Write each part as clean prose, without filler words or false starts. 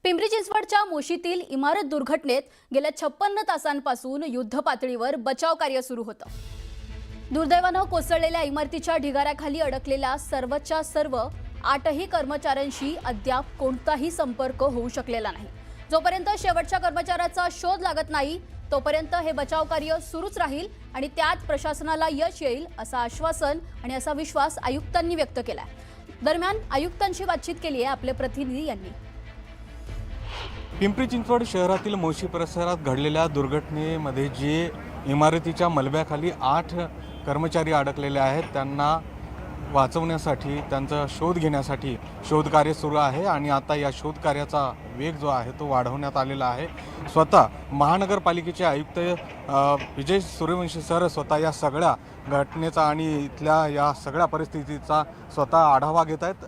पिंपरी चिंचवडच्या मोशीतील इमारत दुर्घटनेत गेल्या 56 तासांपासून युद्धपातळीवर बचाव कार्य सुरू होतं। दुर्दैवानं कोसळलेल्या इमारतीच्या ढिगाऱ्याखाली अडकलेल्या सर्वच्या सर्व 8ही कर्मचाऱ्यांशी अद्याप कोणताही संपर्क होऊ शकलेला नाही। जोपर्यंत शेवटच्या कर्मचाऱ्याचा शोध लागत नाही तोपर्यंत हे बचाव कार्य सुरूच राहील आणि त्यात प्रशासनाला यश येईल असं आश्वासन आणि असा विश्वास आयुक्तांनी व्यक्त केला। दरम्यान आयुक्तांशी बातचीत केली आहे आपले प्रतिनिधी यांनी। पिंपरी चिंचवड शहरातील मोशी परिसरात घडलेल्या दुर्घटनेमध्ये जे इमारतीच्या मलब्याखाली 8 कर्मचारी अडकलेले आहेत त्यांना वाचवण्यासाठी त्यांचा शोध घेण्यासाठी शोधकार्य सुरू आहे आणि आता या शोधकार्याचा वेग जो आहे तो वाढवण्यात आलेला आहे। स्वतः महानगरपालिकेचे आयुक्त विजय सूर्यवंशी सर स्वतः या सगळ्या घटनेचा आणि इथल्या या सगळ्या परिस्थितीचा स्वतः आढावा घेत आहेत।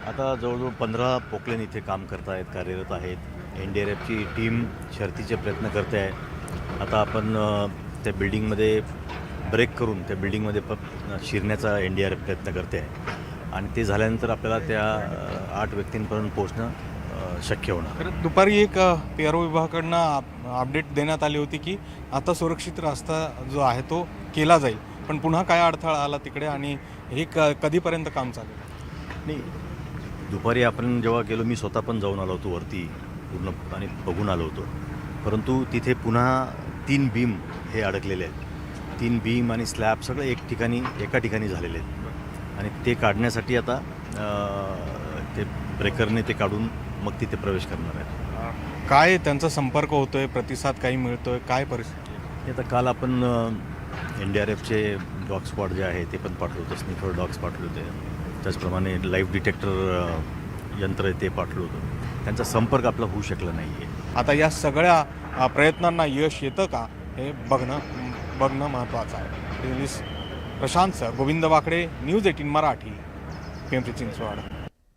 आता जवळजवळ 15 पोकलेन इथे काम करत आहेत, कार्यरत आहेत। NDRFची टीम शर्थीचे प्रयत्न करते आहे। आता आपण त्या बिल्डिंगमध्ये ब्रेक करून त्या बिल्डिंगमध्ये शिरण्याचा NDRF प्रयत्न करते आहे आणि ते झाल्यानंतर आपल्याला त्या 8 व्यक्तींपर्यंत पोहोचणं शक्य होणार। दुपारी एक PRO विभागाकडून अपडेट देण्यात आली होती की आता सुरक्षित रस्ता जो आहे तो केला जाईल, पण पुन्हा काय अडथळा आला तिकडे आणि हे कधीपर्यंत काम चालेल? नाही, दुपारी आपण जेव्हा गेलो मी स्वतः पण जाऊन आलो होतो वरती पूर्ण आणि बघून आलो होतो, परंतु तिथे पुन्हा 3 बीम हे अडकलेले आहेत। 3 बीम आणि स्लॅब सगळे एका ठिकाणी झालेले आहेत आणि ते काढण्यासाठी आता ते ब्रेकरने ते काढून मग तिथे प्रवेश करणार आहेत। काय त्यांचा संपर्क होतोय, प्रतिसाद काही मिळतोय, काय परिस्थिती? आता काल आपण NDRFचे डॉग स्पॉट जे आहे ते पण पाठवले होते, स्निफर डॉग्स पाठवले होते, त्याचप्रमाणे लाईव्ह डिटेक्टर यंत्र ते पाठवलं होतं। त्यांचा संपर्क आपला होऊ शकला नाही आहे। आता या सगळ्या प्रयत्नांना यश येतं का हे बघणं महत्त्वाचं आहे। प्रशांत सर, गोविंद वाकडे, न्यूज 18 मराठी, पिंपरी चिंचवड।